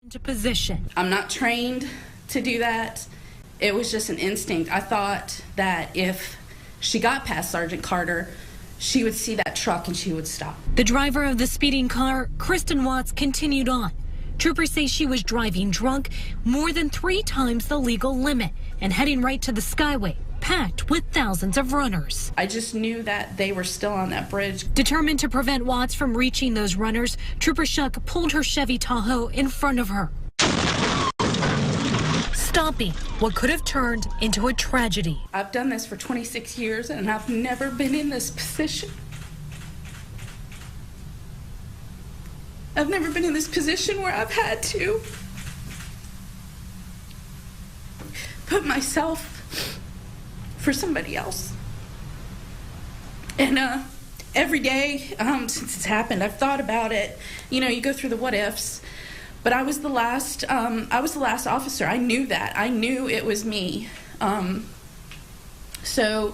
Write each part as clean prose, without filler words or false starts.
Into position. I'm not trained to do that. It was just an instinct. I thought that if she got past Sergeant Carter, she would see that truck and she would stop. The driver of the speeding car, Kristen Watts, continued on. Troopers say she was driving drunk more than 3 times the legal limit and heading right to the Skyway, packed with thousands of runners. I just knew that they were still on that bridge. Determined to prevent Watts from reaching those runners, Trooper Shuck pulled her Chevy Tahoe in front of her, stopping what could have turned into a tragedy. I've done this for 26 years and I've never been in this position. I've never been in this position where I've had to put myself for somebody else. And every day since it's happened, I've thought about it. You know, you go through the what ifs. But I was the last officer. I knew that. I knew it was me. So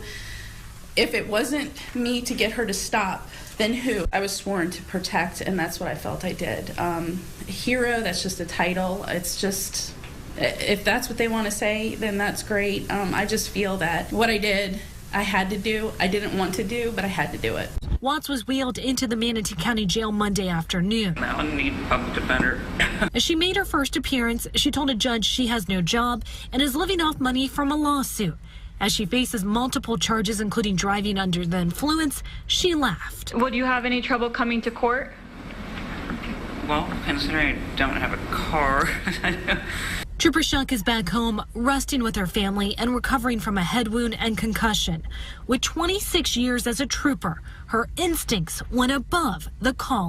if it wasn't me to get her to stop, then who? I was sworn to protect, and that's what I felt I did. Hero, that's just a title. It's just, if that's what they want to say, then that's great. I just feel that what I did, I had to do. I didn't want to do, but I had to do it. Watts was wheeled into the Manatee County Jail Monday afternoon. I need a public defender. As she made her first appearance, she told a judge she has no job and is living off money from a lawsuit. As she faces multiple charges, including driving under the influence, she laughed. Would you have any trouble coming to court? Well, considering I don't have a car. Trooper Shuck is back home, resting with her family and recovering from a head wound and concussion. With 26 years as a trooper, her instincts went above the call.